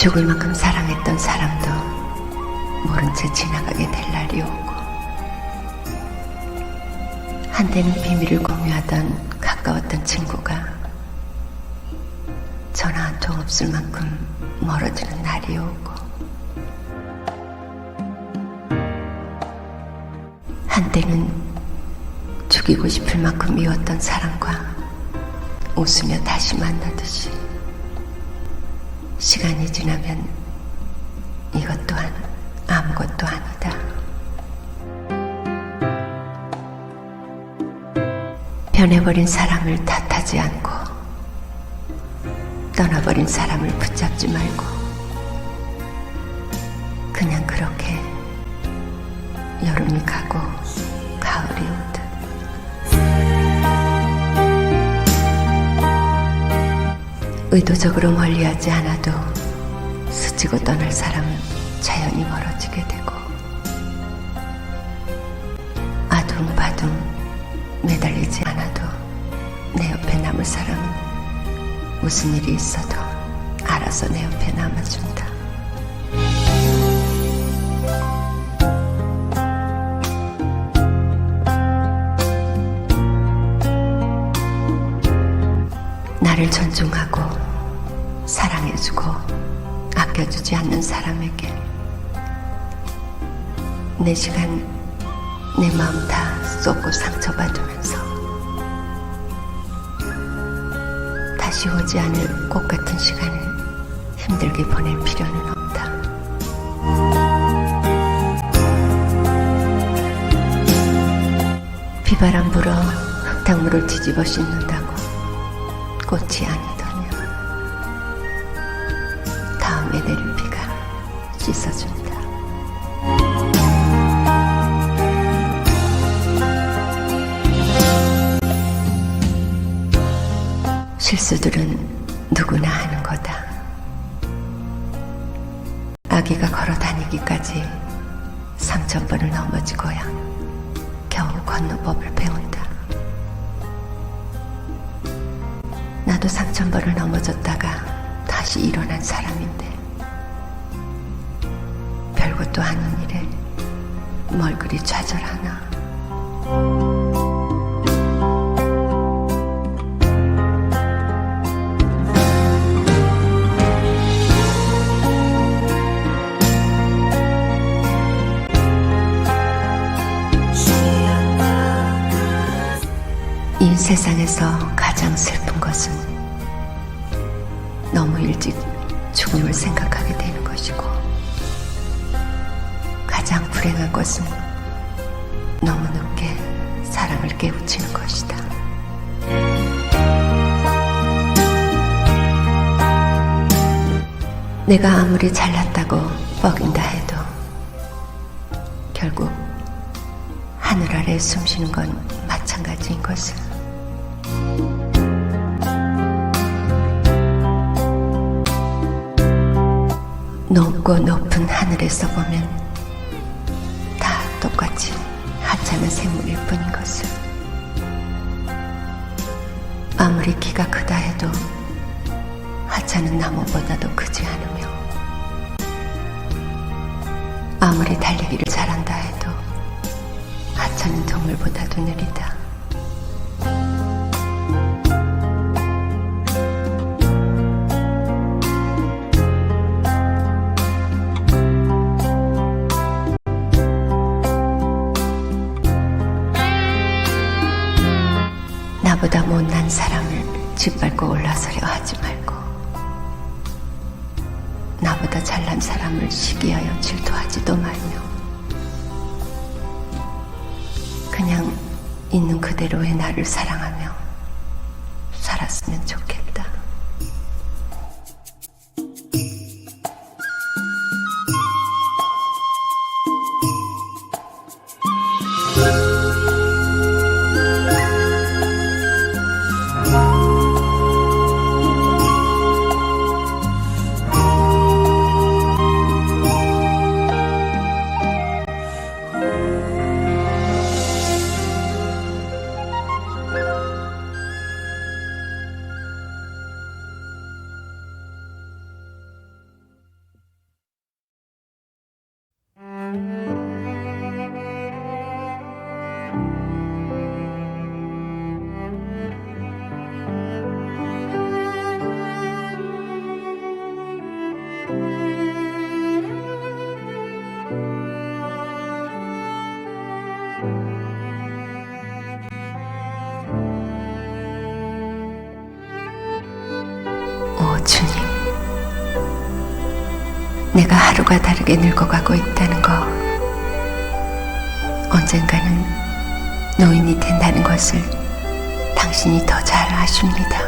죽을 만큼 사랑했던 사람도 모른 채 지나가게 될 날이 오고, 한때는 비밀을 공유하던 가까웠던 친구가 전화 한 통 없을 만큼 멀어지는 날이 오고, 한때는 죽이고 싶을 만큼 미웠던 사람과 웃으며 다시 만나듯이 시간이 지나면 이것 또한 아무것도 아니다. 변해버린 사람을 탓하지 않고 떠나버린 사람을 붙잡지 말고 그냥 그렇게 여름이 가고 가을이 오듯 의도적으로 멀리하지 않아도 스치고 떠날 사람은 자연히 멀어지게 되고, 아둥바둥 매달리지 않아도 내 옆에 남을 사람은 무슨 일이 있어도 알아서 내 옆에 남아준다. 나를 존중하고 사랑해주고 아껴주지 않는 사람에게 내 시간, 내 마음 다 쏟고 상처받으면서 다시 오지 않을 꽃 같은 시간을 힘들게 보낼 필요는 없다. 비바람 불어 흙탕물을 뒤집어 씻는다고 꽃이 아니더냐. 다음에 내릴 비가 씻어준다. 실수들은 누구나 하는 거다. 아기가 걸어 다니기까지 3000번을 넘어지고야 겨우 걷는 법을 배운다. 나도 3000번을 넘어졌다가 다시 일어난 사람인데 별것도 아닌 일에 뭘 그리 좌절하나. 이 세상에서 가장 슬픈 것은 너무 일찍 죽음을 생각하게 되는 것이고, 가장 불행한 것은 너무 늦게 사랑을 깨우치는 것이다. 내가 아무리 잘났다고 뻐긴다 해도 결국 하늘 아래 숨쉬는 건 마찬가지인 것을. 높고 높은 하늘에서 보면 다 똑같이 하찮은 생물일 뿐인 것을. 아무리 키가 크다 해도 하찮은 나무보다도 크지 않으며, 아무리 달리기를 잘한다 해도 하찮은 동물보다도 느리다. 나보다 못난 사람을 짓밟고 올라서려 하지 말고, 나보다 잘난 사람을 시기하여 질투하지도 말며, 그냥 있는 그대로의 나를 사랑하며 살았으면 좋겠다. 주님, 내가 하루가 다르게 늙어가고 있다는 거, 언젠가는 노인이 된다는 것을 당신이 더 잘 아십니다.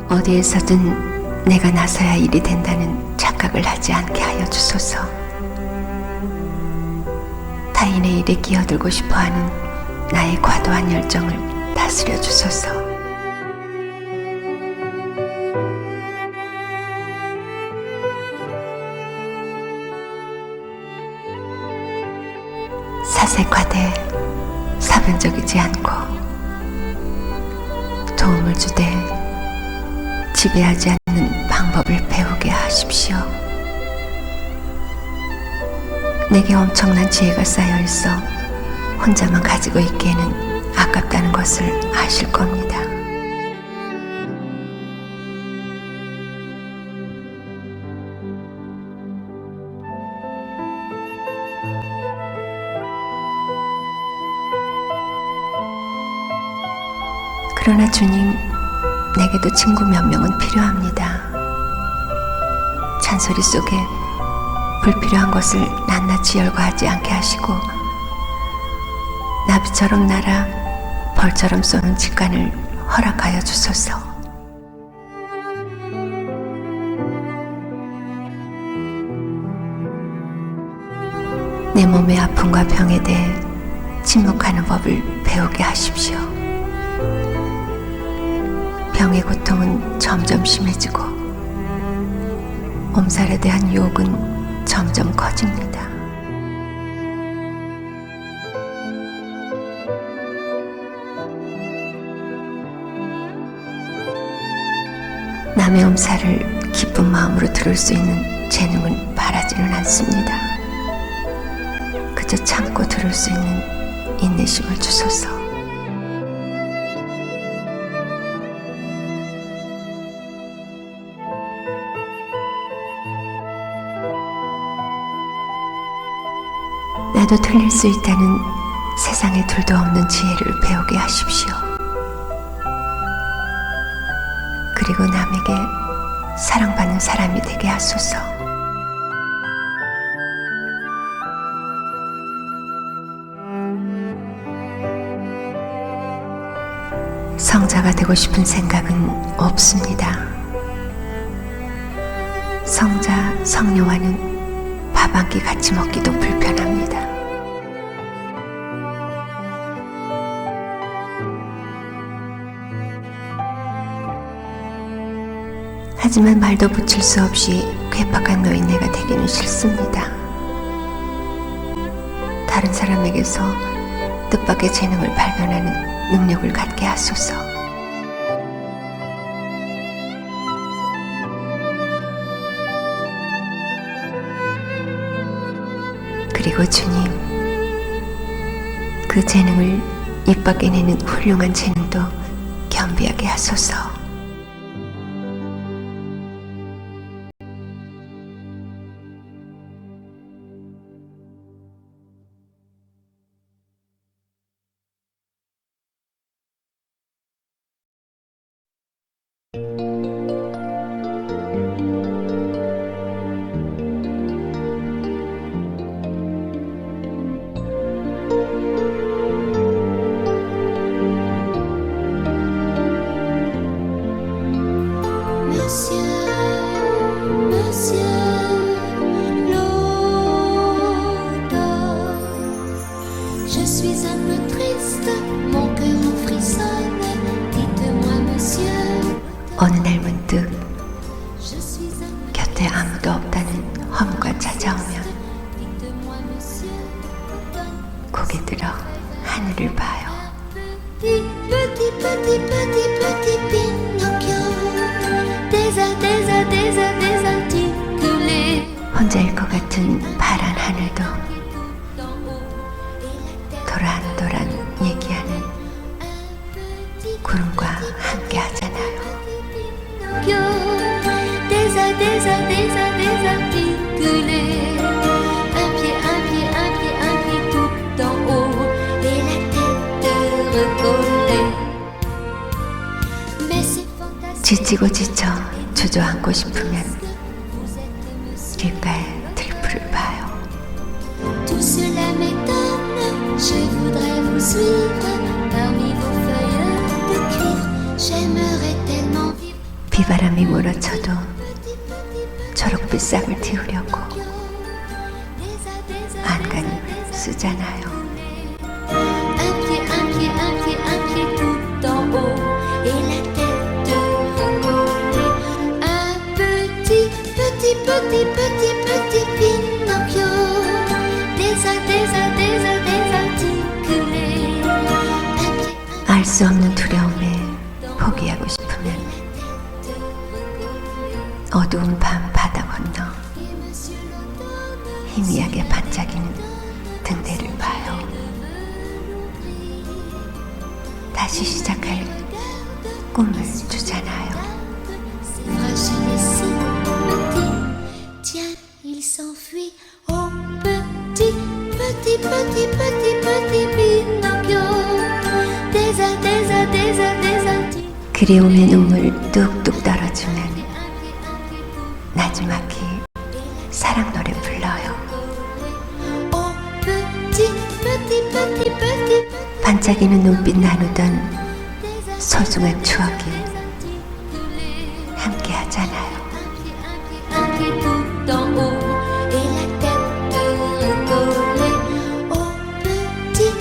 어디에서든 내가 나서야 일이 된다는 착각을 하지 않게 하여 주소서. 타인의 일에 끼어들고 싶어하는 나의 과도한 열정을 다스려 주소서. 사색하되 사변적이지 않고 도움을 주되 지배하지 않는 방법을 배우게 하십시오. 내게 엄청난 지혜가 쌓여 있어 혼자만 가지고 있기에는 아깝다는 것을 아실 겁니다. 그러나 주님, 내게도 친구 몇 명은 필요합니다. 잔소리 속에 불필요한 것을 낱낱이 열거하지 않게 하시고 나비처럼 날아 벌처럼 쏘는 직관을 허락하여 주소서. 내 몸의 아픔과 병에 대해 침묵하는 법을 배우게 하십시오. 병의 고통은 점점 심해지고 몸살에 대한 유혹은 점점 커집니다. 남의 엄살을 기쁜 마음으로 들을 수 있는 재능은 바라지는 않습니다. 그저 참고 들을 수 있는 인내심을 주소서. 나도 틀릴 수 있다는 세상에 둘도 없는 지혜를 배우게 하십시오. 그리고 남에게 사랑받는 사람이 되게 하소서. 성자가 되고 싶은 생각은 없습니다. 성자, 성녀와는 밥 한 끼 같이 먹기도 불편합니다. 하지만 말도 붙일 수 없이 괴팍한 노인네가 되기는 싫습니다. 다른 사람에게서 뜻밖의 재능을 발견하는 능력을 갖게 하소서. 그리고 주님, 그 재능을 입 밖에 내는 훌륭한 재능도 겸비하게 하소서. 어느 날 문득 곁에 아무도 없다는 허무가 찾아오면 고개 들어 하늘을 봐요. 혼자일 것 같은 파란 하늘도 도란도란 얘기하는 구름과 함께 하잖아요. Des articulés, un pied, 지치고 지쳐 주저앉고 싶으면 길가에 들풀을 봐요. Tout cela m'étonne, je voudrais vous suivre parmi vos feuilles de cuivre. J'aimerais tellement vivre. 비바람이 몰아쳐도 초록빛 싹을 틔우려고 안간힘을 쓰잖아요. Un pied tout en haut et la tête recollée. Un petit Pinocchio, désarticulé. 알 수 없는 두려움에 포기하고 싶으면 어두운 밤 바다 건너 희미하게 반짝이는 등대를 봐요. 다시 시작할 꿈을 주잖아요. Fragile et si petit, tiens, il s'enfuit. Oh, petit Pinocchio, désarticulé. 그리움의 눈물 뚝뚝 떨어주면 나지막히 사랑 노래 불러요. Oh, petit. 반짝이는 눈빛 나누던 소중한 추억이 함께 하잖아요. Un pied tout en haut et la tête recollée. Oh, petit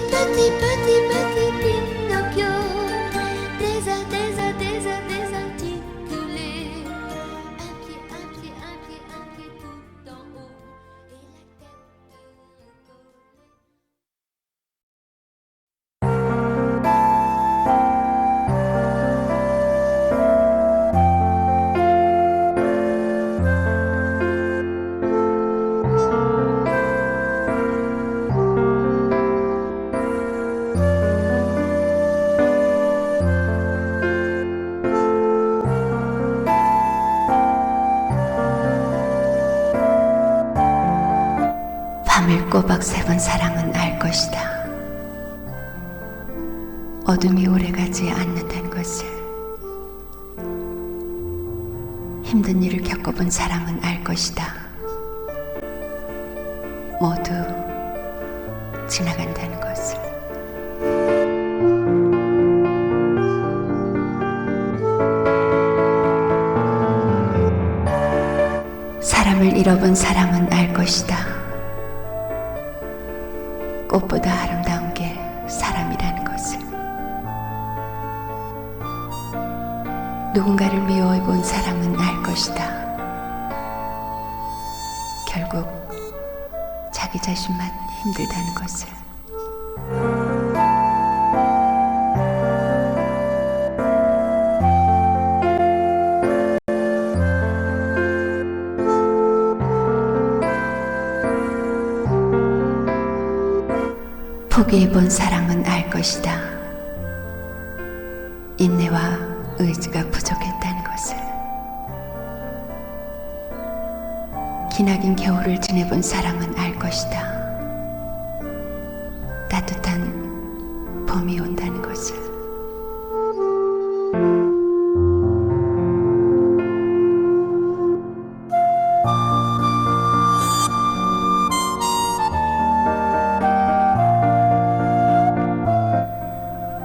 Pinocchio, désarticulé. Un pied tout en haut et la tête recollée. 밤을 꼬박 새본 사람은 알 것이다. 어둠이 오래가지 않는다는 것을. 힘든 일을 겪어본 사람은 알 것이다. 모두 지나간다는 것을. 사람을 잃어본 사람은 알 것이다. 꽃보다 아름다운 게 사람이라는 것을. 누군가를 미워해 본 사람은 알 것이다. 결국 자기 자신만 힘들다는 것을. 포기해 본 사람은 알 것이다. 인내와 의지가 부족했다는 것을. 기나긴 겨울을 지내본 사람은 알 것이다. 따뜻한 봄이 온다는 것을.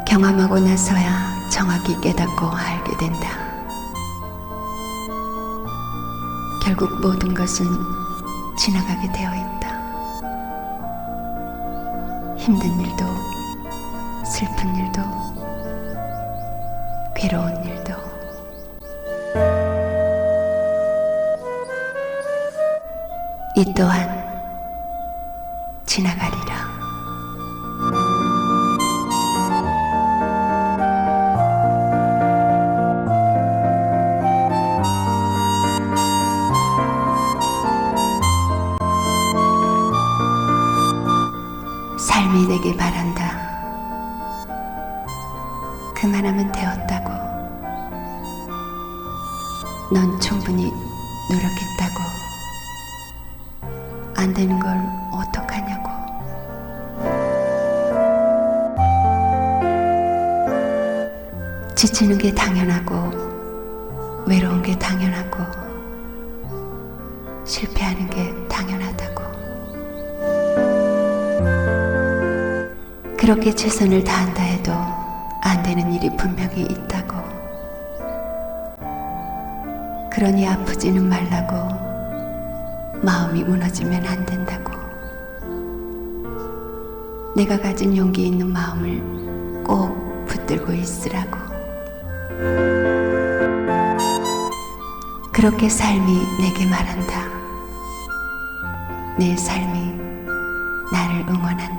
경험하고 나서야 정확히 깨닫고 알게 된다. 결국 모든 것은 지나가게 되어 있다. 힘든 일도, 슬픈 일도, 괴로운 일도. 이 또한 지나가리라. 삶이 내게 바란다. 그만하면 되었다고. 넌 충분히 노력했다고. 안 되는 걸 어떡하냐고. 지치는 게 당연하고 외로운 게 당연하고 실패하는 게 당연하다고. 그렇게 최선을 다한다 해도 안 되는 일이 분명히 있다고. 그러니 아프지는 말라고, 마음이 무너지면 안 된다고. 내가 가진 용기 있는 마음을 꼭 붙들고 있으라고. 그렇게 삶이 내게 말한다. 내 삶이 나를 응원한다.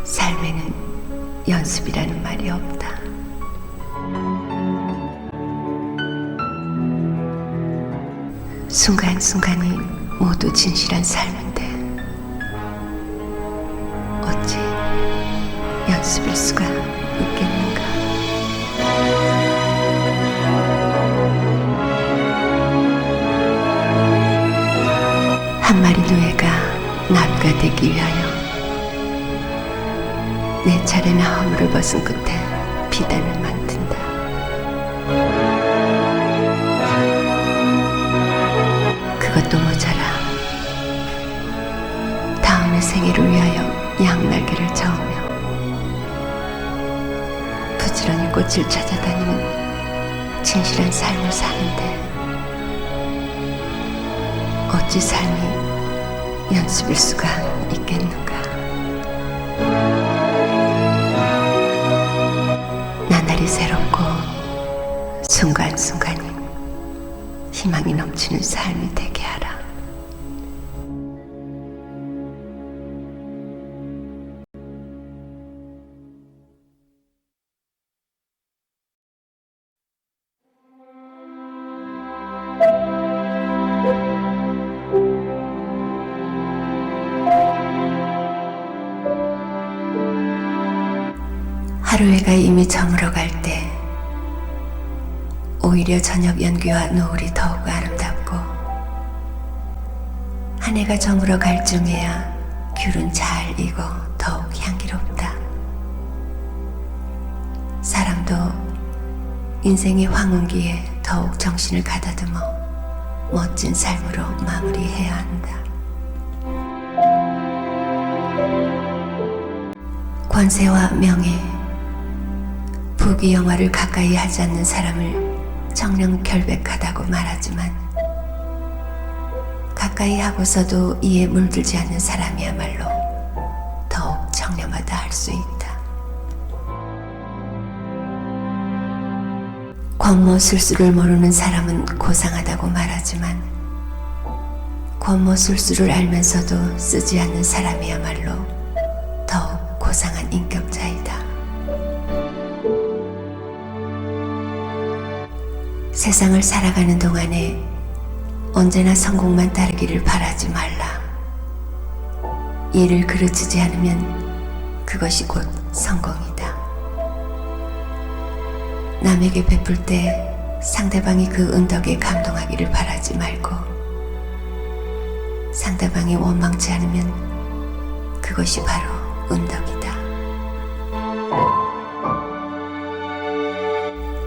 삶에는 연습이라는 말이 없다. 순간순간이 모두 진실한 삶인데 어찌 연습일 수가 있겠는가. 한 마리 누에가 나비가 되기 위하여 내 차례나 허물을 벗은 끝에 비단을 만든다. 그것도 모자라 다음의 생애를 위하여 양날개를 저으며 부지런히 꽃을 찾아다니는 진실한 삶을 사는데 어찌 삶이 연습일 수가 있겠는가. 나날이 새롭고 순간순간이 희망이 넘치는 삶이 되게 하라. 하루해가 이미 저물어갈 때 오히려 저녁 연기와 노을이 더욱 아름답고, 한 해가 저물어갈 쯤에야 귤은 잘 익어 더욱 향기롭다. 사람도 인생의 황혼기에 더욱 정신을 가다듬어 멋진 삶으로 마무리해야 한다. 권세와 명예, 부귀 영화를 가까이 하지 않는 사람을 정녕 결백하다고 말하지만, 가까이 하고서도 이에 물들지 않는 사람이야말로 더욱 청렴하다 할 수 있다. 권모술수를 모르는 사람은 고상하다고 말하지만, 권모술수를 알면서도 쓰지 않는 사람이야말로 더욱 고상한 인격자이다. 세상을 살아가는 동안에 언제나 성공만 따르기를 바라지 말라. 이를 그르치지 않으면 그것이 곧 성공이다. 남에게 베풀 때 상대방이 그 은덕에 감동하기를 바라지 말고, 상대방이 원망치 않으면 그것이 바로 은덕이다.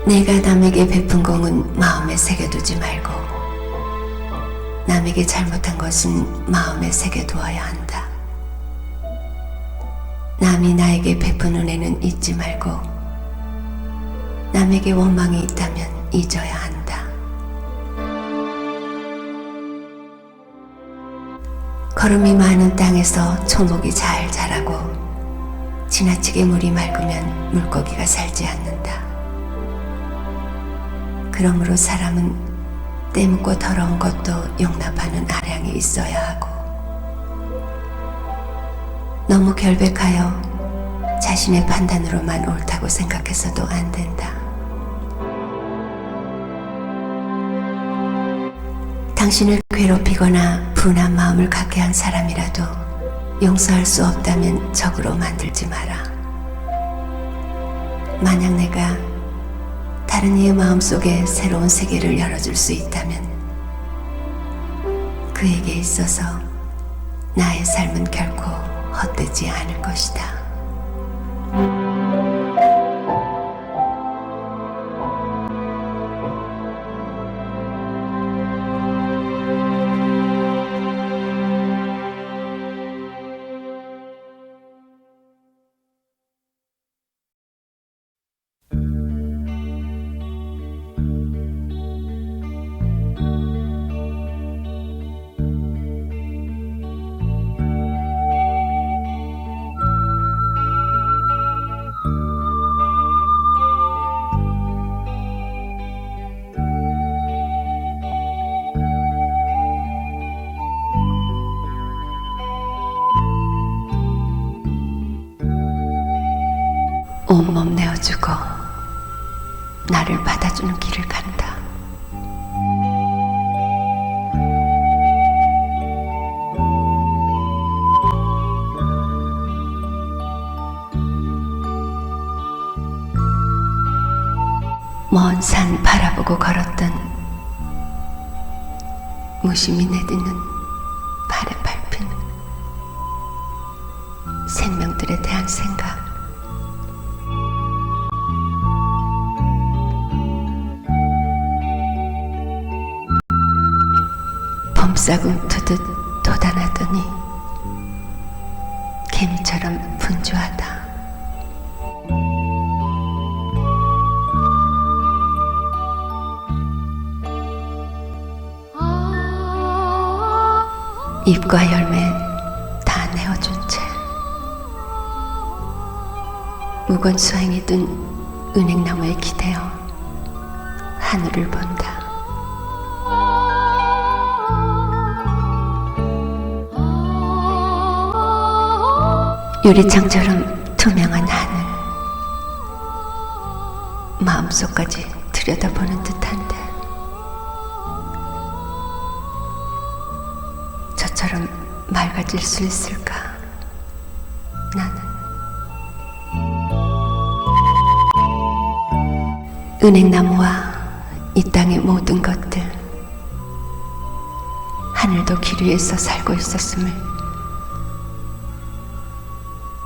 내가 남에게 베푼 공은 마음에 새겨두지 말고, 남에게 잘못한 것은 마음에 새겨두어야 한다. 남이 나에게 베푼 은혜는 잊지 말고, 남에게 원망이 있다면 잊어야 한다. 걸음이 많은 땅에서 초목이 잘 자라고, 지나치게 물이 맑으면 물고기가 살지 않는다. 그러므로 사람은 때묻고 더러운 것도 용납하는 아량이 있어야 하고, 너무 결백하여 자신의 판단으로만 옳다고 생각해서도 안 된다. 당신을 괴롭히거나 분한 마음을 갖게 한 사람이라도 용서할 수 없다면 적으로 만들지 마라. 만약 내가 다른 이의 마음속에 새로운 세계를 열어줄 수 있다면 그에게 있어서 나의 삶은 결코 헛되지 않을 것이다. 온몸 내어주고 나를 받아주는 길을 간다. 먼 산 바라보고 걸었던 무심히 내딛는 발에 밟힌 생명들에 대한 생각, 봄사금 트듯 돋아나더니 개미처럼 분주하다. 잎과 열매 다 내어준 채 무건 수행이 든 은행나무에 기대어 하늘을 본다. 유리창처럼 투명한 하늘, 마음속까지 들여다보는 듯한데 저처럼 맑아질 수 있을까? 나는 은행나무와 이 땅의 모든 것들, 하늘도 길 위에서 살고 있었음을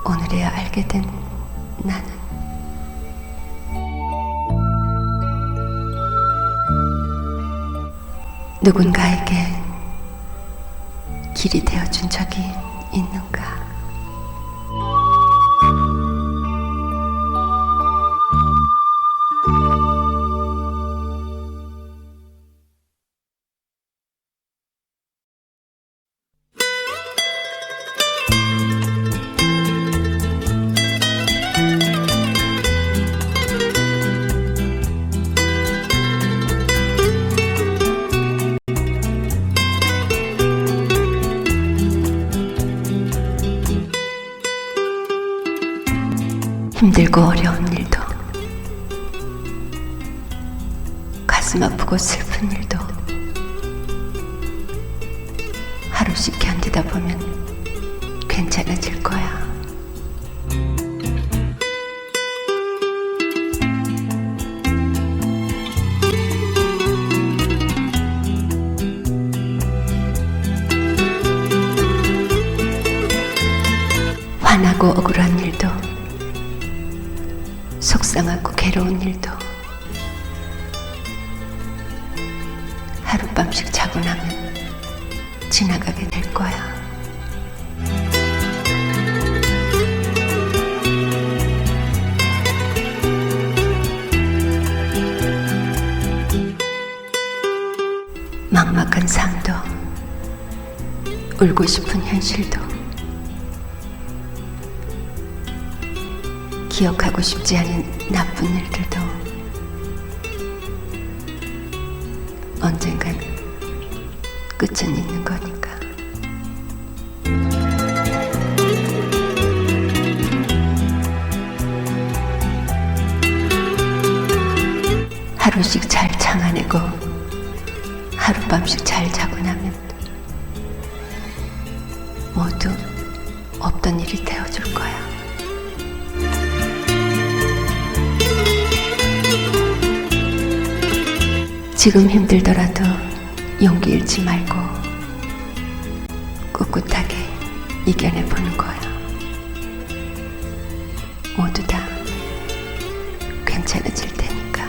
오늘에야 알게 된 나는 누군가에게 길이 되어준 적이 있는가? 힘들고 어려운 일도, 가슴 아프고 슬픈 일도 하루씩 견디다 보면 괜찮아질 거야. 화나고 억울한 일도, 속상하고 괴로운 일도 하룻밤씩 자고 나면 지나가게 될 거야. 막막한 삶도, 울고 싶은 현실도 기억하고 싶지 않은 나쁜 일들도 언젠간 끝은 있는 거니까. 하루씩 잘 참아내고 하룻밤씩 잘 자고 나면 모두 없던 일이 되어줄 거야. 지금 힘들더라도 용기 잃지 말고 꿋꿋하게 이겨내보는 거야. 모두 다 괜찮아질 테니까.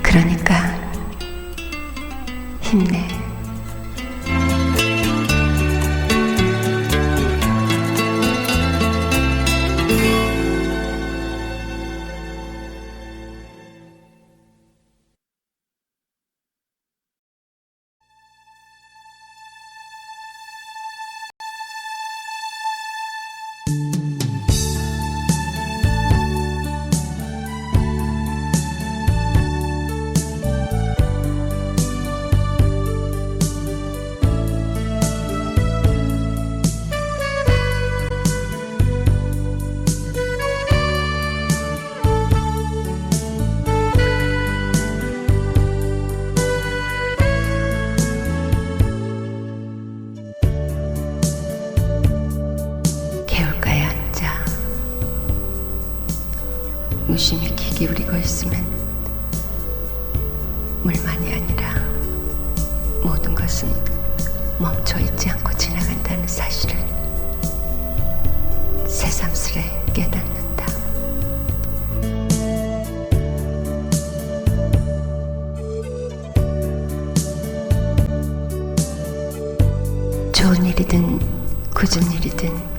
그러니까 힘내. 개울가에 앉아 무심히 귀 기울이고 있으면 물만이 아니라 모든 것은 멈춰 있지 않고 지나간다는 사실을 새삼스레 깨닫는다. 좋은 일이든 굳은 일이든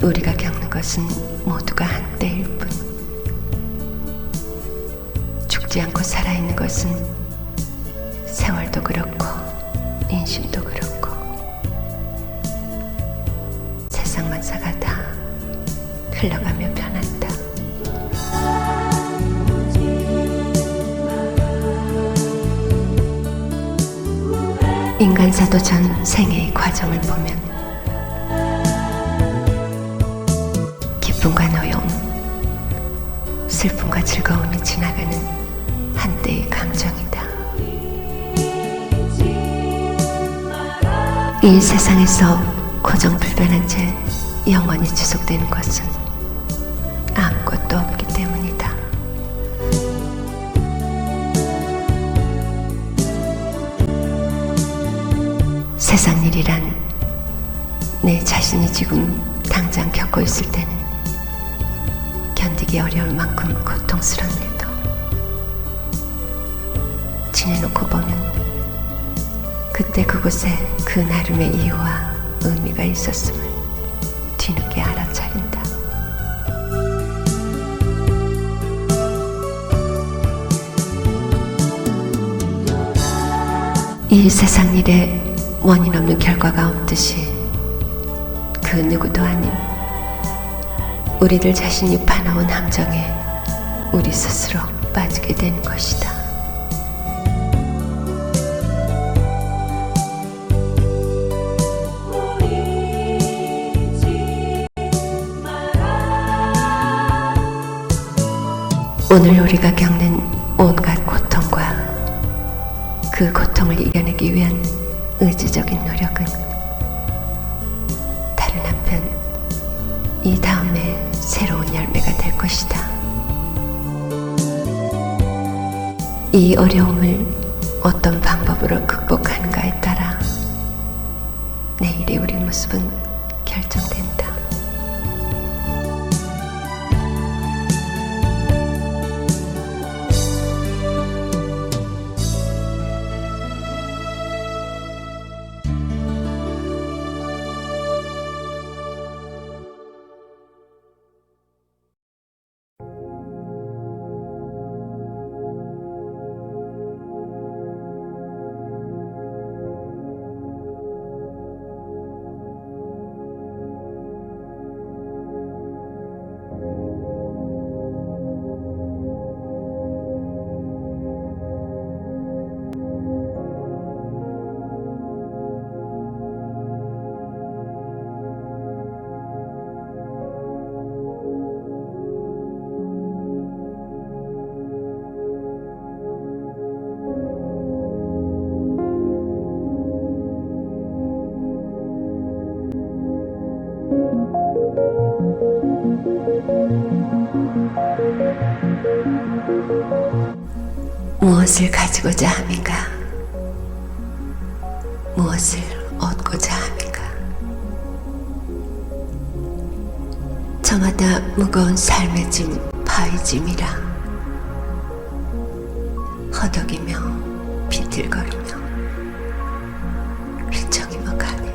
우리가 겪는 것은 모두가 한때일 뿐, 죽지 않고 살아있는 것은 세월도 그렇고 인심도 그렇고 세상 만사가 다 흘러가며 변한다. 인간사도 전 생애의 과정을 보면 기쁨과 노여움, 슬픔과 즐거움이 지나가는 한때의 감정이다. 이 세상에서 고정불변한 채 영원히 지속되는 것은 아무것도 없기 때문이다. 세상 일이란 내 자신이 지금 당장 겪고 있을 때는 견디기 어려울 만큼 고통스러운 일도 지내놓고 보면 그때 그곳에 그 나름의 이유와 의미가 있었음을 뒤늦게 알아차린다. 이 세상 일에 원인 없는 결과가 없듯이 그 누구도 아닌 우리들 자신이 파놓은 함정에 우리 스스로 빠지게 되는 것이다. 오늘 우리가 겪는 온갖 고통과 그 고통을 이겨내기 위한 의지적인 노력은 다른 한편 이 다음에 새로운 열매가 될 것이다. 이 어려움을 어떤 방법으로 극복하는가에 따라 내일의 우리 모습은 결정된다. 무엇을 가지고자 함인가? 무엇을 얻고자 함인가? 저마다 무거운 삶의 짐, 바위 짐이라 허덕이며 비틀거리며 휘청이며 가네.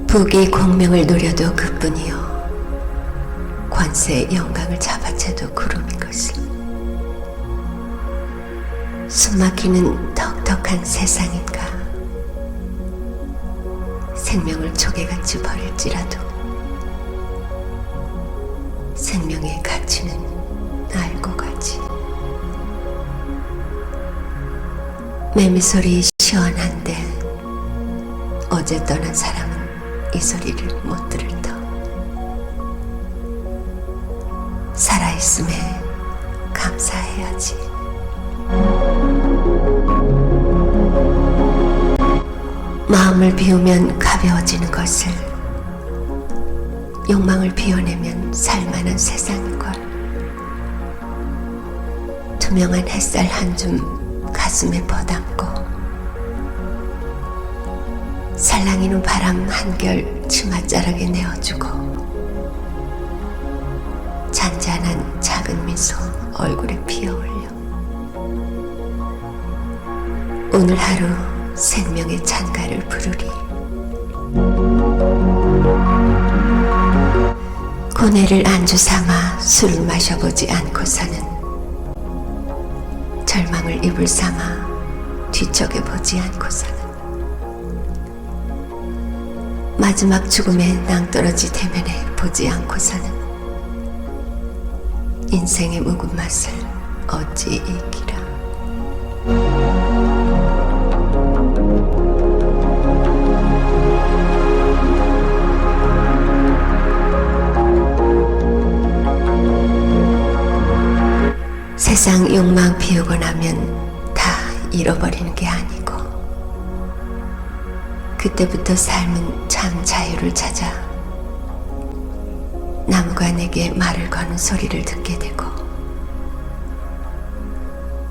부귀 공명을 누려도 그뿐이요 관세의 영광을 잡아채도 구름인 것을. 숨막히는 턱턱한 세상인가? 생명을 조개같이 버릴지라도 생명의 가치는 알고 가지. 매미소리 시원한데 어제 떠난 사람은 이 소리를 못 들을 터. 살아있음에 감사해야지. 마음을 비우면 가벼워지는 것을, 욕망을 비워내면 살만한 세상인걸. 투명한 햇살 한 줌 가슴에 퍼담고 살랑이는 바람 한결 치맛자락에 내어주고 잔잔한 작은 미소 얼굴에 피어올려 오늘 하루 생명의 찬가를 부르리. 고뇌를 안주 삼아 술을 마셔보지 않고서는 절망을 이불 삼아 뒤척여보지 않고서는 마지막 죽음의 낭떠러지 대면에 보지 않고서는 인생의 묵은 맛을 어찌 이기라. 세상 욕망 피우고 나면 다 잃어버리는 게 아니고 그때부터 삶은 참 자유를 찾아 나무가 내게 말을 거는 소리를 듣게 되고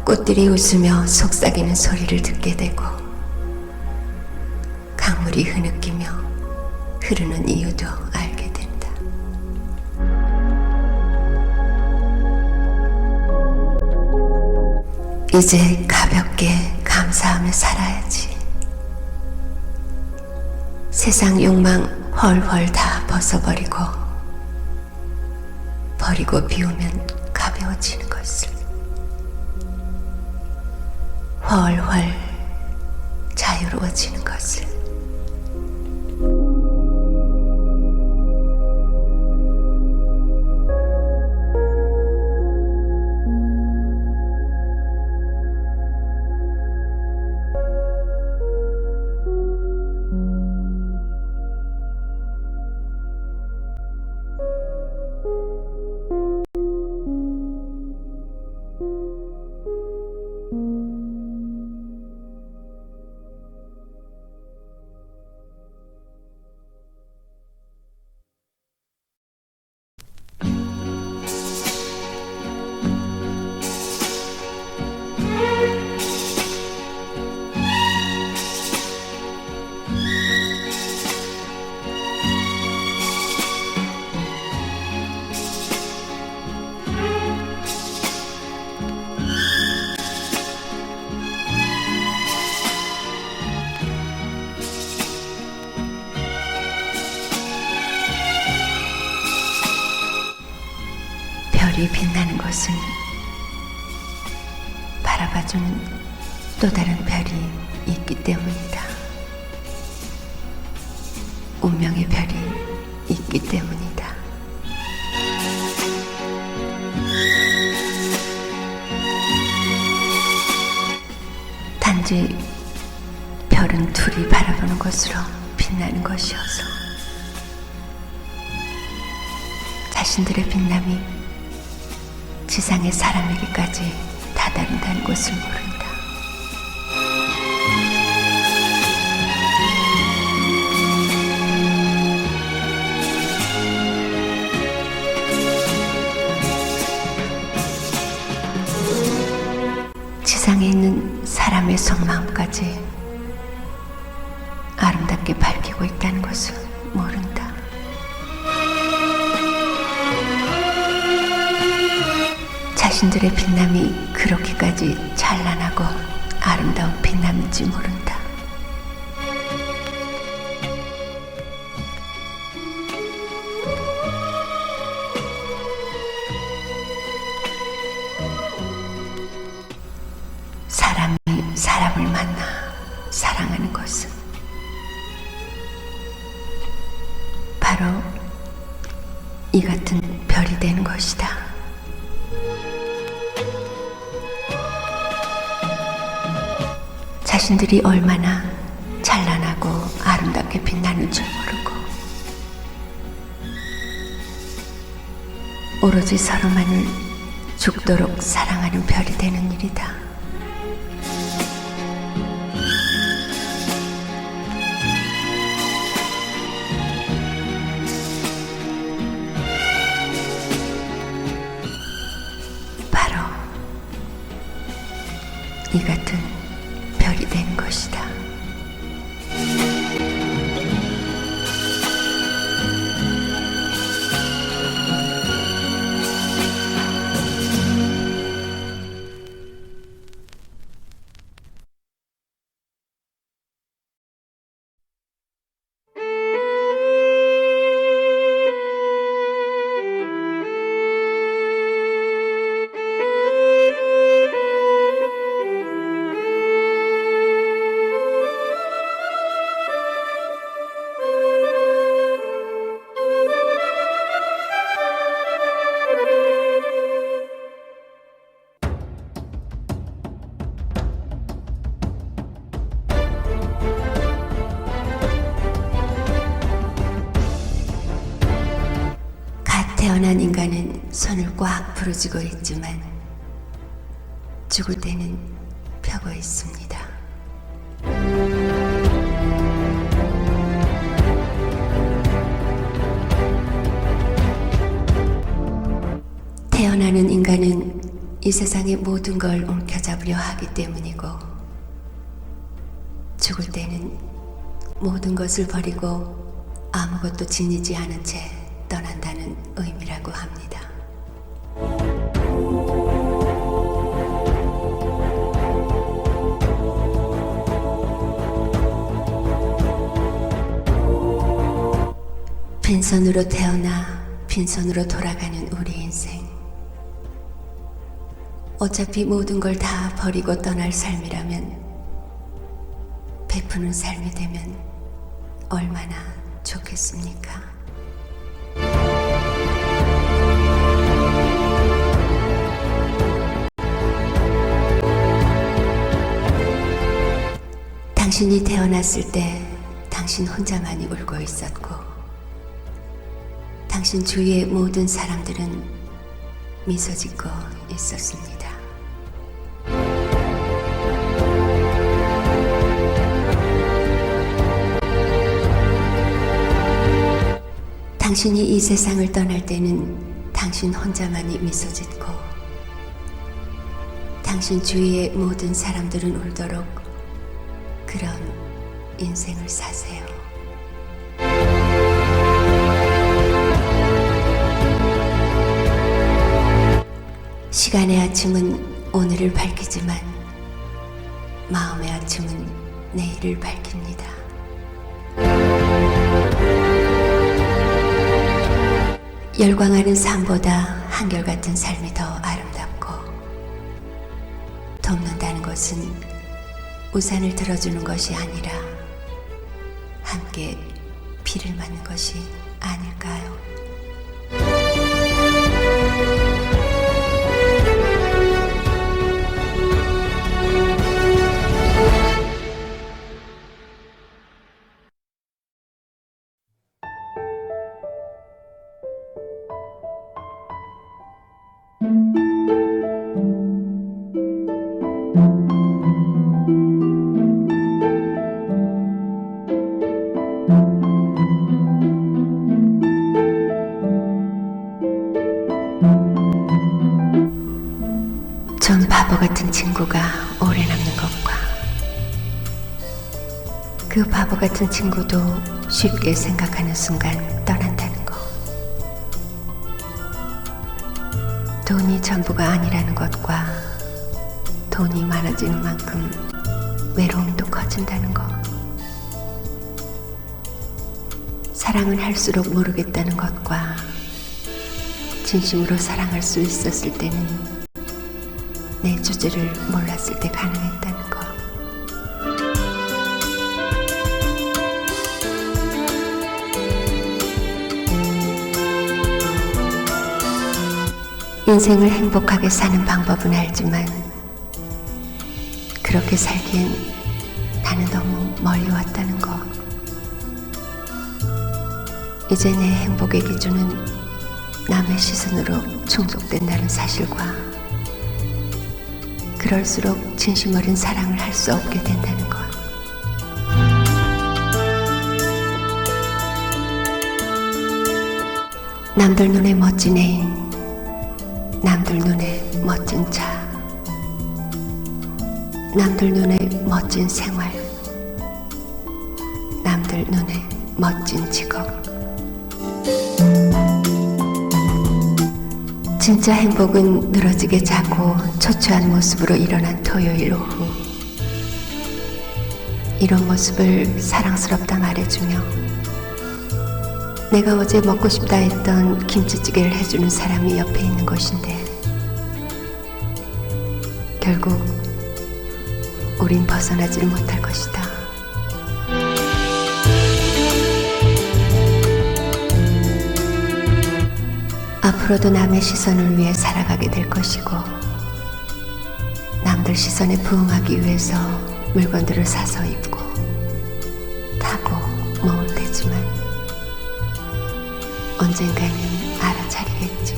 꽃들이 웃으며 속삭이는 소리를 듣게 되고 강물이 흐느끼며 흐르는 이유도 알게 된다. 이제 가볍게 감사하며 살아야지. 세상 욕망 헐헐 다 벗어버리고 버리고 비우면 가벼워지는 것을. 헐헐 자유로워지는 것을. 별이 빛나는 곳은 바라봐주는 또 다른 별이 있기 때문이다. 운명의 별이 있기 때문이다. 단지 별은 둘이 바라보는 것으로 빛나는 것이어서 자신들의 빛남이 지상의 사람에게까지 닿도록 다다른다는 것을 모른다. 지상에 있는 사람의 속마음까지 아름답게 밝히고 있다는 것을 모른다. 자신들의 빛남이 그렇게까지 찬란하고 아름다운 빛남인지 모른다. 사람이 사람을 만나 사랑하는 것은 바로 이 같은 별이 되는 것이다. 자신들이 얼마나 찬란하고 아름답게 빛나는 줄 모르고 오로지 서로만을 죽도록 사랑하는 별이 되는 일이다. 바로 이 같은 별이 되는 것이다. 태어난 인간은 손을 꽉 부러쥐고 있지만 죽을 때는 펴고 있습니다. 태어나는 인간은 이 세상의 모든 걸 옮겨잡으려 하기 때문이고 죽을 때는 모든 것을 버리고 아무것도 지니지 않은 채 떠난다는 의미라고 합니다. 빈손으로 태어나 빈손으로 돌아가는 우리 인생. 어차피 모든 걸 다 버리고 떠날 삶이라면 베푸는 삶이 되면 얼마나 좋겠습니까? 당신이 태어났을 때 당신 혼자만이 울고 있었고 당신 주위의 모든 사람들은 미소 짓고 있었습니다. 당신이 이 세상을 떠날 때는 당신 혼자만이 미소 짓고 당신 주위의 모든 사람들은 울도록 그런 인생을 사세요. 시간의 아침은 오늘을 밝히지만 마음의 아침은 내일을 밝힙니다. 열광하는 삶보다 한결같은 삶이 더 아름답고 덮는다는 것은 우산을 들어주는 것이 아니라 함께 비를 맞는 것이 아닐까요? 전 바보 같은 친구가 오래 남는 것과 그 바보 같은 친구도 쉽게 생각하는 순간 떠난다는 것. 돈이 전부가 아니라는 것과 돈이 많아지는 만큼 외로움도 커진다는 것. 사랑을 할수록 모르겠다는 것과 진심으로 사랑할 수 있었을 때는 내 주제를 몰랐을 때 가능했다는 것. 인생을 행복하게 사는 방법은 알지만 그렇게 살기엔 나는 너무 멀리 왔다는 것. 이제 내 행복의 기준은 남의 시선으로 충족된다는 사실과 그럴수록 진심 어린 사랑을 할 수 없게 된다는 것. 남들 눈에 멋진 애인, 남들 눈에 멋진 차, 남들 눈에 멋진 생활, 남들 눈에 멋진 직업. 진짜 행복은 늘어지게 자고 초췌한 모습으로 일어난 토요일 오후. 이런 모습을 사랑스럽다 말해주며 내가 어제 먹고 싶다 했던 김치찌개를 해주는 사람이 옆에 있는 것인데 결국 우린 벗어나지를 못할 것이다. 앞으로도 남의 시선을 위해 살아가게 될 것이고 남들 시선에 부응하기 위해서 물건들을 사서 입고 타고 모을 테지만 언젠가는 알아차리겠지.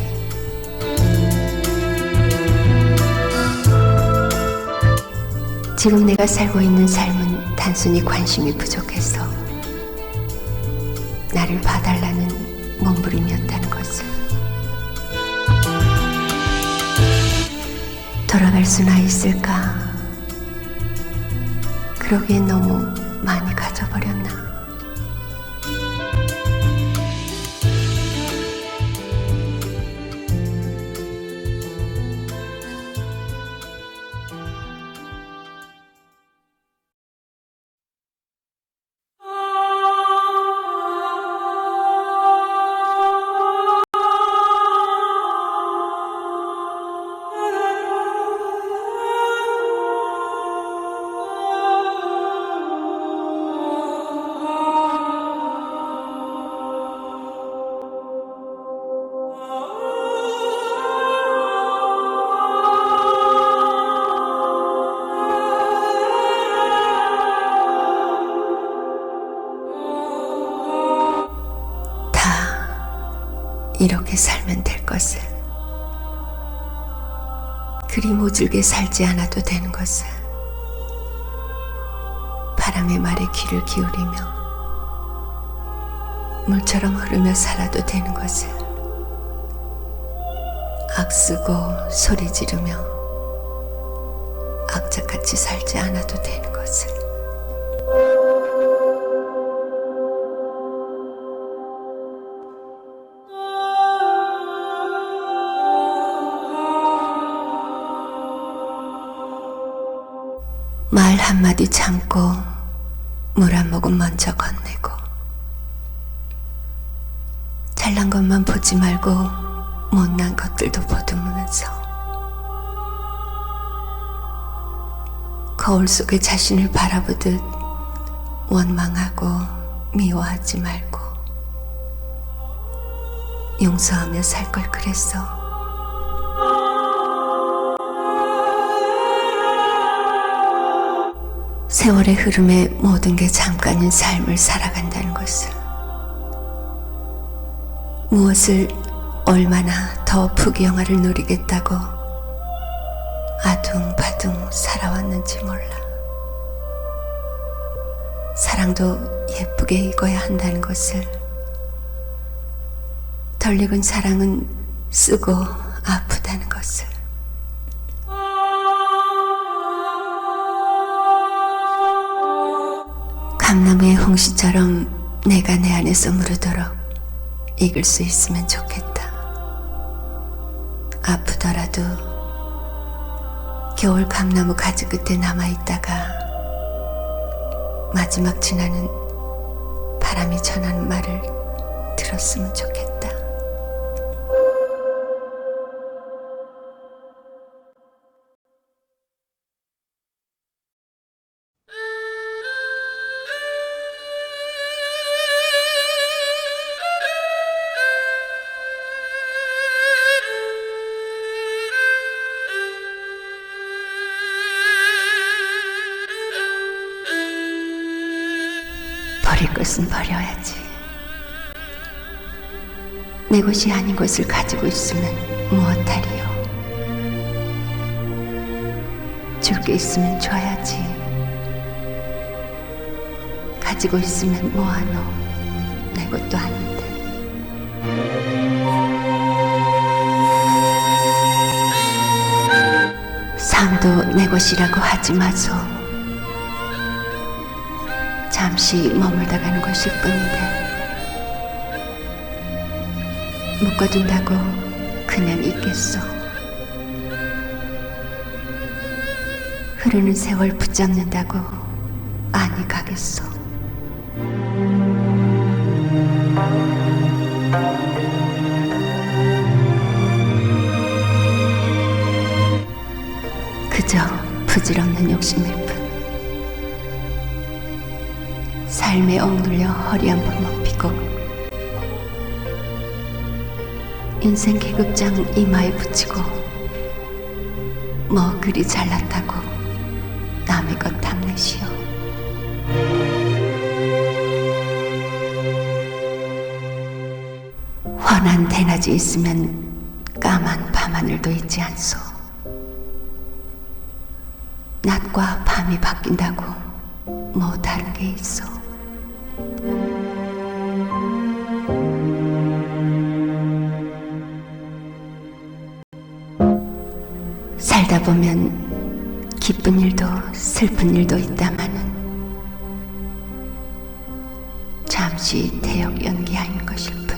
지금 내가 살고 있는 삶은 단순히 관심이 부족해서 나를 봐달라는 몸부림이었다는 것을. 돌아갈 수나 있을까? 그러기엔 너무 많이 가져버렸나? 이렇게 살면 될 것을, 그리 모질게 살지 않아도 되는 것을, 바람의 말에 귀를 기울이며 물처럼 흐르며 살아도 되는 것을, 악쓰고 소리 지르며 악착같이 살지 않아도 되는 것을. 말 한마디 참고 물 한 모금 먼저 건네고 잘난 것만 보지 말고 못난 것들도 보듬으면서 거울 속에 자신을 바라보듯 원망하고 미워하지 말고 용서하며 살 걸 그랬어. 세월의 흐름에 모든 게 잠깐인 삶을 살아간다는 것을, 무엇을 얼마나 더 부귀영화를 누리겠다고 아둥바둥 살아왔는지 몰라. 사랑도 예쁘게 익어야 한다는 것을, 덜 익은 사랑은 쓰고 아프다는 것을. 감나무의 홍시처럼 내가 내 안에서 무르도록 익을 수 있으면 좋겠다. 아프더라도 겨울 감나무 가지 끝에 남아있다가 마지막 지나는 바람이 전하는 말을 들었으면 좋겠다. 버릴 것은 버려야지. 내 것이 아닌 것을 가지고 있으면 무엇하리요. 줄 게 있으면 줘야지. 가지고 있으면 뭐하노. 내 것도 아닌데. 삶도 내 것이라고 하지 마소. 잠시 머물다 가는 것일 뿐인데 묶어둔다고 그냥 있겠소. 흐르는 세월 붙잡는다고 안이 가겠소. 그저 부질없는 욕심일 뿐. 삶에 억눌려 허리 한번 먹히고 인생 계급장 이마에 붙이고 뭐 그리 잘났다고 남의 것 탐내시오. 훤한 대낮이 있으면 까만 밤하늘도 있지 않소. 낮과 밤이 바뀐다고 뭐 다른 게 있어. 살다 보면 기쁜 일도 슬픈 일도 있다마는 잠시 대역 연기하는 것일 뿐.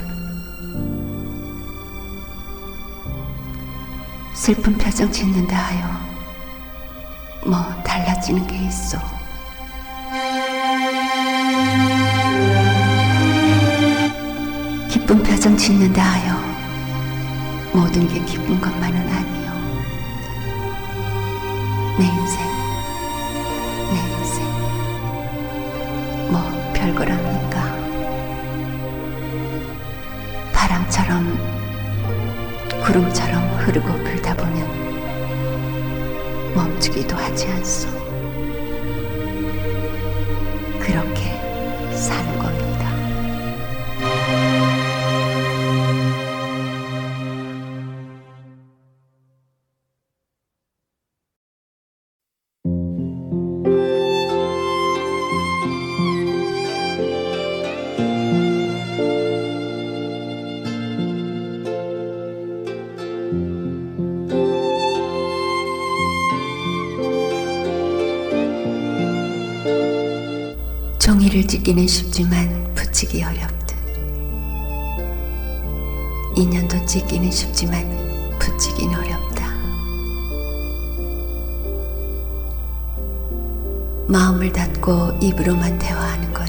슬픈 표정 짓는다 하여 뭐 달라지는 게 있어. 기쁜 표정 짓는다 하여 모든 게 기쁜 것만은 아니요. 내 인생 뭐 별거랍니까. 바람처럼 구름처럼 흐르고 불다 보면 멈추기도 하지 않소. 그렇게 사는 겁니다. 종이를 찢기는 쉽지만 붙이기 어렵듯 인연도 찢기는 쉽지만 붙이긴 어렵다. 마음을 닫고 입으로만 대화하는 건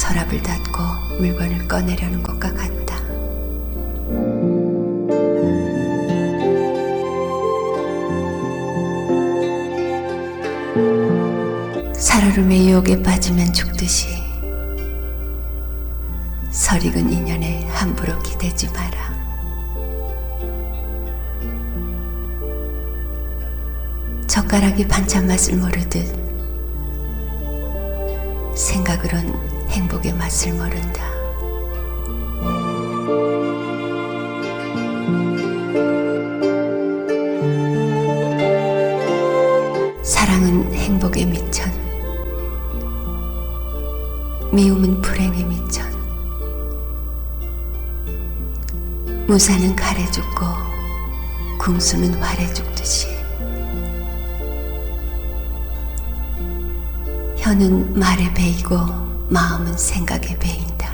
서랍을 닫고 물건을 꺼내려는 것과 같다. 살얼음의 유혹에 빠지면 죽듯이 설익은 인연에 함부로 기대지 마라. 젓가락이 반찬 맛을 모르듯 생각으론 행복의 맛을 모른다. 사랑은 행복의 미천, 미움은 불행의 미천. 무사는 칼에 죽고 궁수는 활에 죽듯이 혀는 말에 베이고 마음은 생각에 베인다.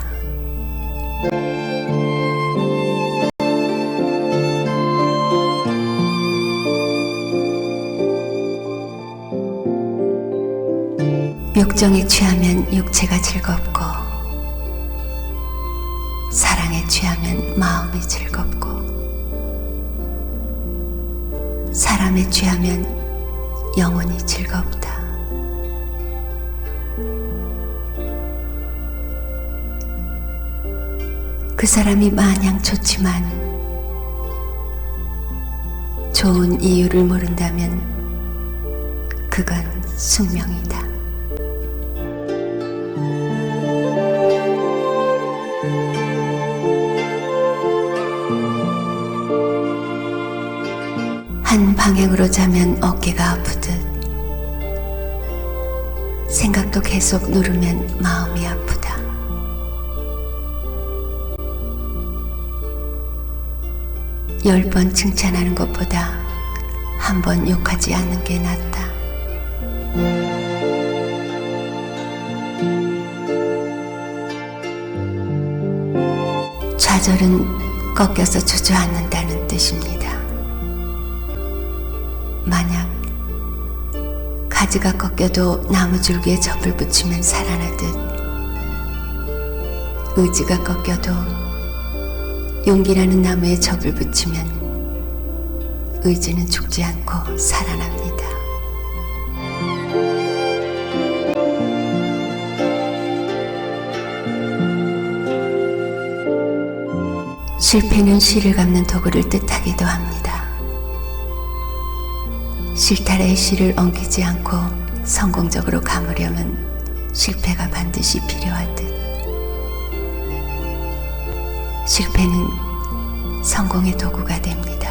욕정에 취하면 육체가 즐겁고 사랑에 취하면 마음이 즐겁고 사람에 취하면 영혼이 즐겁다. 그 사람이 마냥 좋지만 좋은 이유를 모른다면 그건 숙명이다. 한 방향으로 자면 어깨가 아프듯 생각도 계속 누르면 마음이 아프다. 열 번 칭찬하는 것보다 한 번 욕하지 않는 게 낫다. 좌절은 꺾여서 주저앉는다는 뜻입니다. 만약 가지가 꺾여도 나무줄기에 접을 붙이면 살아나듯 의지가 꺾여도 용기라는 나무에 접을 붙이면 의지는 죽지 않고 살아납니다. 실패는 실을 감는 도구를 뜻하기도 합니다. 실타래에 실을 엉키지 않고 성공적으로 감으려면 실패가 반드시 필요하듯 실패는 성공의 도구가 됩니다.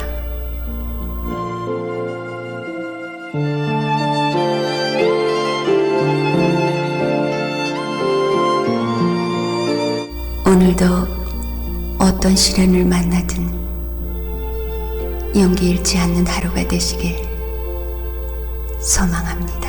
오늘도 어떤 시련을 만나든 용기 잃지 않는 하루가 되시길 소망합니다.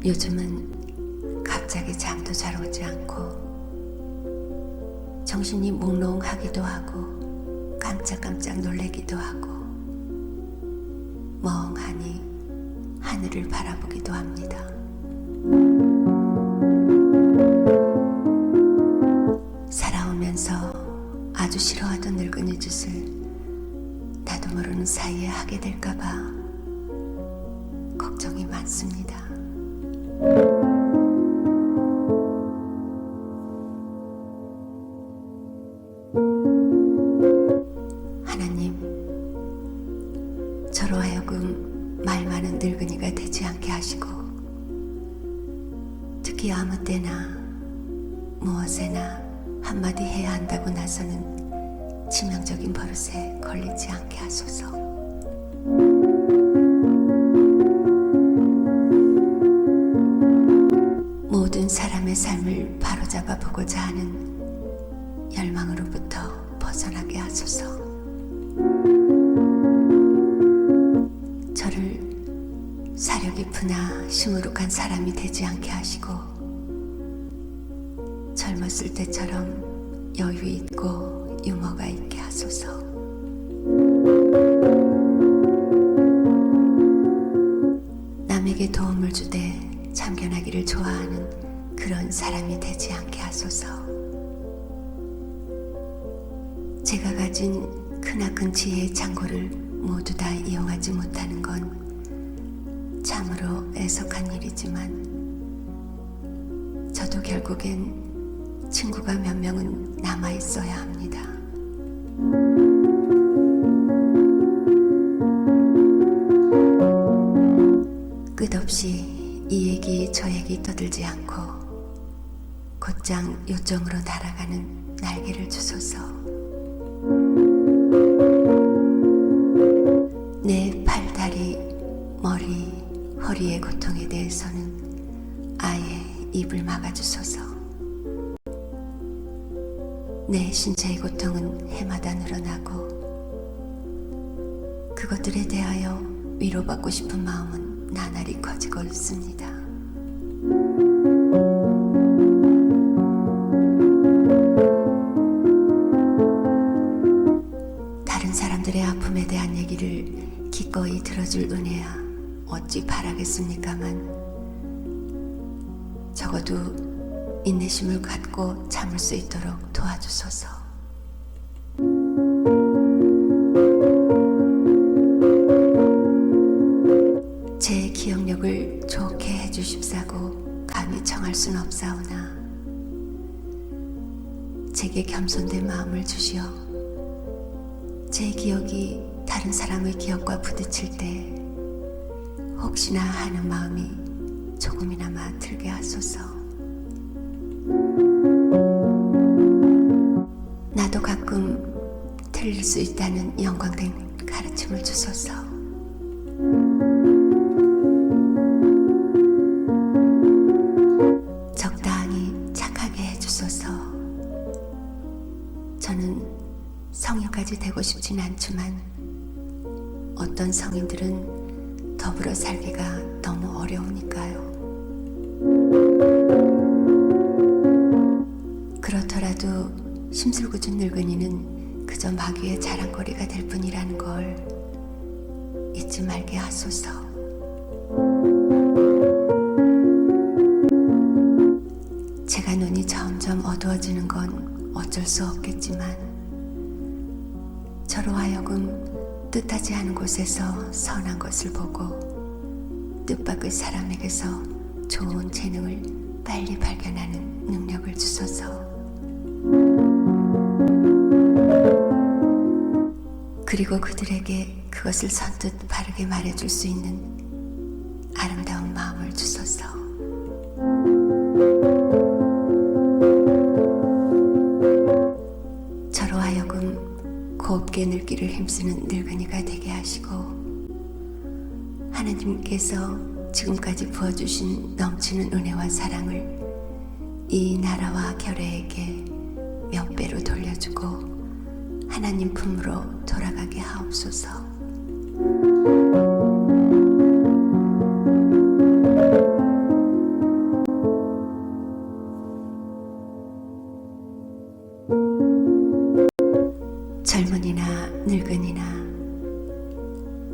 요즘은 갑자기 잠도 잘 오지 않고 정신이 몽롱하기도 하고 깜짝깜짝 놀래기도 하고 멍하니 하늘을 바라보기도 합니다. 살아오면서 아주 싫어하던 늙은이 짓을 나도 모르는 사이에 하게 될까봐 걱정이 많습니다. 하나님, 저로 하여금 말 많은 늙은이가 되지 않게 하시고 특히 아무 때나 무엇에나 한마디 해야 한다고 나서는 치명적인 버릇에 걸리지 않게 하소서. 모든 사람의 삶을 바로잡아 보고자 하는 열망으로부터 벗어나게 하소서. 저를 사려 깊으나 시무룩한 사람이 되지 않게 하시고 젊었을 때처럼 여유 있고 유머가 있게 하소서. 남에게 도움을 주되 참견하기를 좋아하는 그런 사람이 되지 않게 하소서. 제가 가진 크나큰 지혜의 창고를 모두 다 이용하지 못하는 건 참으로 애석한 일이지만 저도 결국엔 친구가 몇 명은 남아 있어야 합니다. 끝없이 이 얘기 저 얘기 떠들지 않고 곧장 요점으로 날아가는 날개를 주소서. 내 팔, 다리, 머리, 허리의 고통에 대해서는 아예 입을 막아주소서. 내 신체의 고통은 해마다 늘어나고 그것들에 대하여 위로받고 싶은 마음은 나날이 커지고 있습니다. 다른 사람들의 아픔에 대한 얘기를 기꺼이 들어줄 은혜야 어찌 바라겠습니까만 적어도 인내심을 갖고 참을 수 있도록 도와주소서. 제 기억력을 좋게 해주십사고 감히 청할 순 없사오나 제게 겸손된 마음을 주시어 제 기억이 다른 사람의 기억과 부딪힐 때 혹시나 하는 마음이 조금이나마 들게 하소서. 나도 가끔 틀릴 수 있다는 영광된 가르침을 주소서. 적당히 착하게 해주소서. 저는 성인까지 되고 싶진 않지만 어떤 성인들은 더불어 살기가 너무 어려우니까요. 그렇더라도 심술궂은 늙은이는 그저 마귀의 자랑거리가 될 뿐이라는 걸 잊지 말게 하소서. 제가 눈이 점점 어두워지는 건 어쩔 수 없겠지만 저로 하여금 뜻하지 않은 곳에서 선한 것을 보고 뜻밖의 사람에게서 좋은 재능을 빨리 발견하는 능력을 주소서. 그리고 그들에게 그것을 선뜻 바르게 말해줄 수 있는 아름다운 마음을 주소서. 저로 하여금 곱게 늙기를 힘쓰는 늙은이가 되게 하시고 하나님께서 지금까지 부어주신 넘치는 은혜와 사랑을 이 나라와 결례에게 몇 배로 돌려주고 하나님 품으로 돌아가게 하옵소서. 젊은이나 늙은이나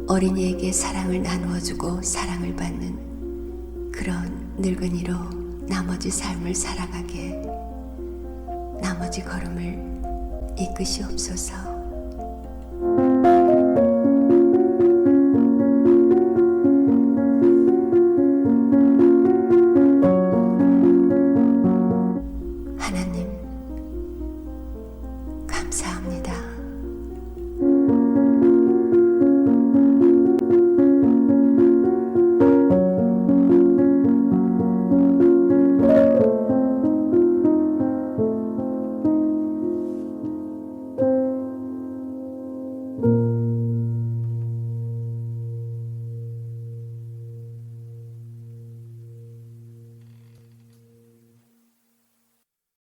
어린이에게 사랑을 나누어주고 사랑을 받는 그런 늙은이로 나머지 삶을 살아가게 나머지 걸음을 이끄시옵소서. 하나님, 감사합니다.